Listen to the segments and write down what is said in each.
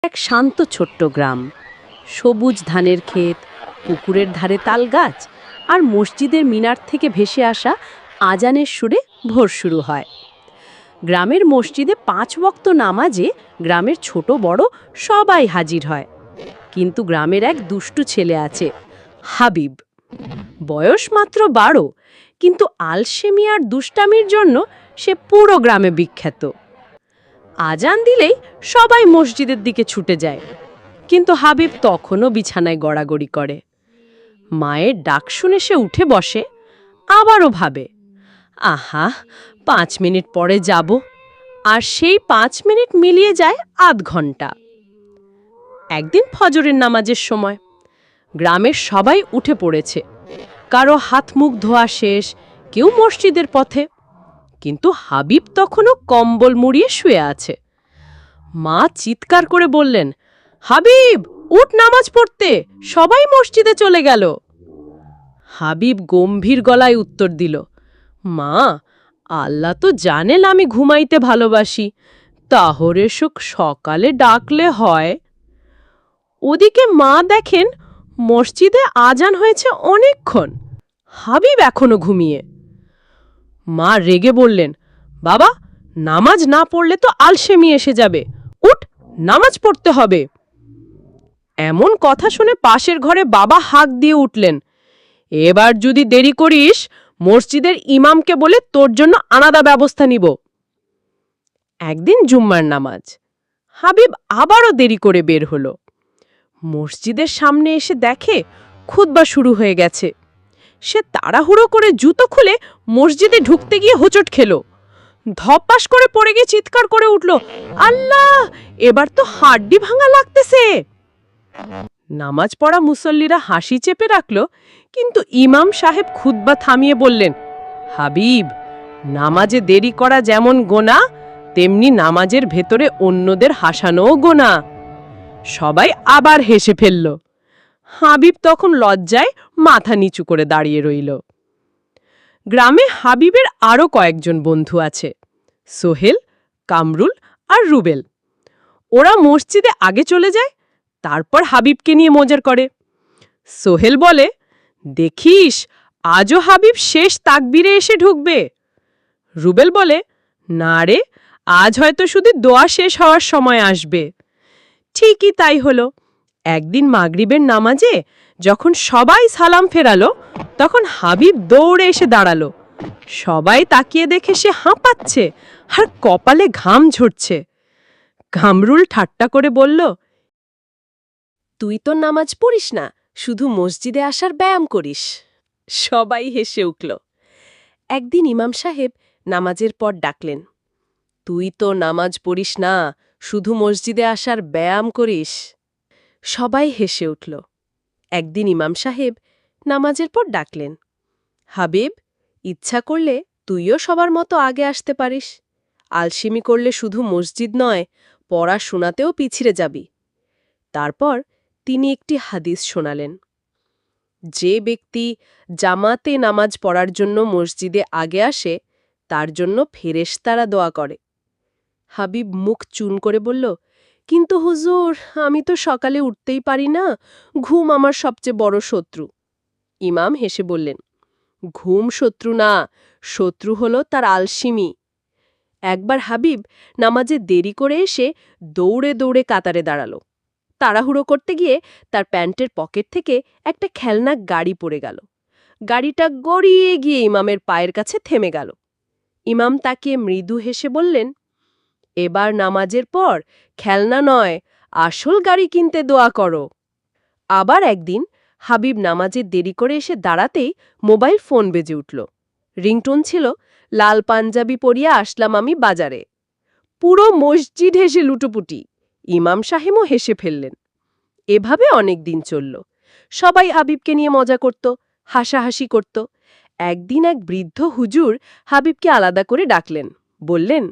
এক শান্ত ছোট্ট গ্রাম, সবুজ ধানের ক্ষেত, পুকুরের ধারে তাল গাছ আর মসজিদের মিনার থেকে ভেসে আসা আজানের সুরে ভোর শুরু হয়। গ্রামের মসজিদে ৫ ওয়াক্ত নামাজে গ্রামের ছোট বড় সবাই হাজির হয়। কিন্তু গ্রামের এক দুষ্টু ছেলে আছে, হাবিব। বয়স মাত্র ১২, কিন্তু আলসেমি আর দুষ্টামির জন্য সে পুরো গ্রামে বিখ্যাত। আজান দিলেই সবাই মসজিদের দিকে ছুটে যায়, কিন্তু হাবিব তখনও বিছানায় গড়াগড়ি করে। মায়ের ডাক শুনে সে উঠে বসে, আবারও ভাবে, আহা ৫ মিনিট পরে যাব। আর সেই ৫ মিনিট মিলিয়ে যায় আধ ঘন্টা। একদিন ফজরের নামাজের সময় গ্রামের সবাই উঠে পড়েছে, কারো হাত মুখ ধোয়া শেষ, কেউ মসজিদের পথে। কিন্তু হাবিব তখনও কম্বল মুড়িয়ে শুয়ে আছে। মা চিৎকার করে বললেন, হাবিব উঠ নামাজ পড়তে, সবাই মসজিদে চলে গেল। হাবিব গম্ভীর গলায় উত্তর দিল, মা, আল্লাহ তো জানেন আমি ঘুমাইতে ভালোবাসি, তাহলে সকালে ডাকলে হয়। ওদিকে মা দেখেন মসজিদে আজান হয়েছে অনেকক্ষণ, হাবিব এখনো ঘুমিয়ে। মা রেগে বললেন, বাবা, নামাজ না পড়লে তো আলসেমি এসে যাবে, উঠ, নামাজ পড়তে হবে। এমন কথা শুনে পাশের ঘরে বাবা হাঁক দিয়ে উঠলেন, এবার যদি দেরি করিস মসজিদের ইমামকে বলে তোর জন্য আলাদা ব্যবস্থা নিব। একদিন জুম্মার নামাজ, হাবিব আবারও দেরি করে বের হলো। মসজিদের সামনে এসে দেখে খুতবা শুরু হয়ে গেছে। সে তাড়াহুড়ো করে জুতো খুলে মসজিদে ঢুকতে গিয়ে হোঁচট খেল। ধপাস করে পড়ে গিয়ে চিৎকার করে উঠল, আল্লাহ, এবার তো হাড্ডি ভাঙা লাগতেছে। নামাজ পড়া মুসল্লিরা হাসি চেপে রাখল, কিন্তু ইমাম সাহেব খুতবা থামিয়ে বললেন, হাবিব, নামাজে দেরি করা যেমন গোনা, তেমনি নামাজের ভেতরে অন্যদের হাসানোও গোনা। সবাই আবার হেসে ফেলল। হাবিব তখন লজ্জায় মাথা নিচু করে দাঁড়িয়ে রইল। গ্রামে হাবিবের আরও কয়েকজন বন্ধু আছে, সোহেল, কামরুল আর রুবেল। ওরা মসজিদে আগে চলে যায়, তারপর হাবিবকে নিয়ে মজার করে। সোহেল বলে, দেখিস আজও হাবিব শেষ তাকবীরে এসে ঢুকবে। রুবেল বলে, না রে, আজ হয়তো শুধু দোয়া শেষ হওয়ার সময় আসবে। ঠিকই তাই হলো। একদিন মাগরিবের নামাজে যখন সবাই সালাম ফেরালো, তখন হাবিব দৌড়ে এসে দাঁড়ালো। সবাই তাকিয়ে দেখে সে হাঁপাচ্ছে আর কপালে ঘাম ঝরছে। কামরুল ঠাট্টা করে বলল, তুই তো নামাজ পড়িস না, শুধু মসজিদে আসার ব্যায়াম করিস। সবাই হেসে উঠল। একদিন ইমাম সাহেব নামাজের পর ডাকলেন, তুই তো নামাজ পড়িস না, শুধু মসজিদে আসার ব্যায়াম করিস। সবাই হেসে উঠল। একদিন ইমাম সাহেব নামাজের পর ডাকলেন, হাবিব, ইচ্ছা করলে তুইও সবার মতো আগে আসতে পারিস। আলসেমি করলে শুধু মসজিদ নয়, পড়াশোনাতেও পিছিয়ে যাবি। তারপর তিনি একটি হাদিস শোনালেন, যে ব্যক্তি জামাতে নামাজ পড়ার জন্য মসজিদে আগে আসে, তার জন্য ফেরেশতারা দোয়া করে। হাবিব মুখ চুন করে বলল, কিন্তু হুজুর, আমি তো সকালে উঠতেই পারি না, ঘুম আমার সবচেয়ে বড় শত্রু। ইমাম হেসে বললেন, ঘুম শত্রু না, শত্রু হলো তার আলসেমি। একবার হাবিব নামাজে দেরি করে এসে দৌড়ে দৌড়ে কাতারে দাঁড়ালো। তাড়াহুড়ো করতে গিয়ে তার প্যান্টের পকেট থেকে একটা খেলনা গাড়ি পড়ে গেল। গাড়িটা গড়িয়ে গিয়ে ইমামের পায়ের কাছে থেমে গেল। ইমাম তাকিয়ে মৃদু হেসে বললেন, এবার নামাজের পর খেলনা নয়, আসল গাড়ি কিনতে দোয়া করো। আবার একদিন হাবিব নামাজে দেরি করে এসে দাঁড়াতেই মোবাইল ফোন বেজে উঠল। রিংটোন ছিল, লাল পাঞ্জাবি পরিয়া আসলাম আমি বাজারে। পুরো মসজিদ হেসে লুটোপুটি। ইমাম সাহেবও হেসে ফেললেন। এভাবে অনেক দিন চলল। সবাই হাবিবকে নিয়ে মজা করত, হাসাহাসি করত। একদিন এক বৃদ্ধ হুজুর হাবিবকে আলাদা করে ডাকলেন, বললেন,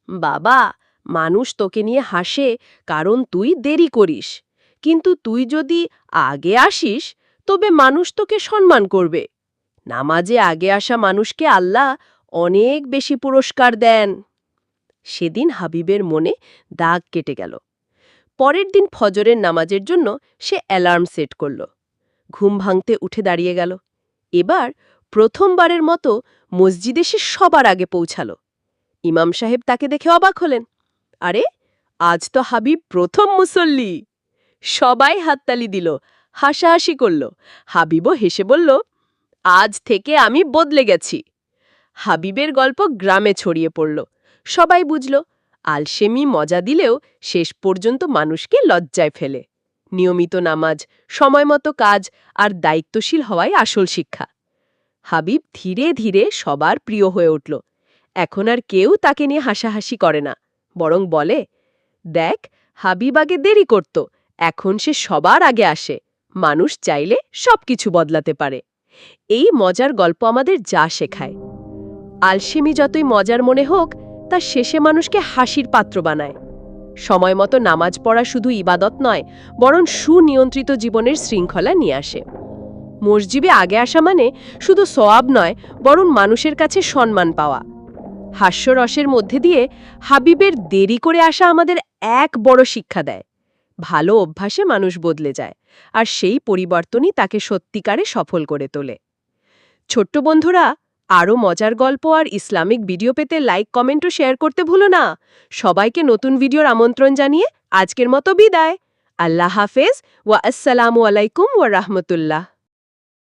বাবা, মানুষ তোকে নিয়ে হাসে কারণ তুই দেরি করিস, কিন্তু তুই যদি আগে আসিস তবে মানুষ তোকে সম্মান করবে। নামাজে আগে আসা মানুষকে আল্লাহ অনেক বেশি পুরস্কার দেন। সেদিন হাবিবের মনে দাগ কেটে গেল। পরের দিন ফজরের নামাজের জন্য সে অ্যালার্ম সেট করল। ঘুম ভাঙতে উঠে দাঁড়িয়ে গেল। এবার প্রথমবারের মতো মসজিদে সে সবার আগে পৌঁছাল। ইমাম সাহেব তাকে দেখে অবাক হলেন। আরে, আজ তো হাবিব প্রথম মুসল্লি! সবাই হাততালি দিল, হাসাহাসি করল। হাবিবও হেসে বলল, আজ থেকে আমি বদলে গেছি। হাবিবের গল্প গ্রামে ছড়িয়ে পড়ল। সবাই বুঝল, আলসেমি মজা দিলেও শেষ পর্যন্ত মানুষকে লজ্জায় ফেলে। নিয়মিত নামাজ, সময়মতো কাজ আর দায়িত্বশীল হওয়াই আসল শিক্ষা। হাবিব ধীরে ধীরে সবার প্রিয় হয়ে উঠল। এখন আর কেউ তাকে নিয়ে হাসাহাসি করে না, বরং বলে, দেখ, হাবিব আগে দেরি করত, এখন সে সবার আগে আসে। মানুষ চাইলে সবকিছু বদলাতে পারে। এই মজার গল্প আমাদের যা শেখায়, আলসেমি যতই মজার মনে হোক, তা শেষে মানুষকে হাসির পাত্র বানায়। সময়মতো নামাজ পড়া শুধু ইবাদত নয়, বরং সুনিয়ন্ত্রিত জীবনের শৃঙ্খলা নিয়ে আসে। মসজিদে আগে আসা মানে শুধু সওয়াব নয়, বরং মানুষের কাছে সম্মান পাওয়া। হাস্যরসের মধ্যে দিয়ে হাবিবের দেরি করে আসা আমাদের এক বড় শিক্ষা দেয়। ভালো অভ্যাসে মানুষ বদলে যায়, আর সেই পরিবর্তনই তাকে সত্যিকারে সফল করে তোলে। ছোট্ট বন্ধুরা, আরও মজার গল্প আর ইসলামিক ভিডিও পেতে লাইক, কমেন্ট ও শেয়ার করতে ভুলো না। সবাইকে নতুন ভিডিওর আমন্ত্রণ জানিয়ে আজকের মতো বিদায়। আল্লাহ হাফেজ ওয়া আসসালামু আলাইকুম ওয়া রাহমাতুল্লাহ।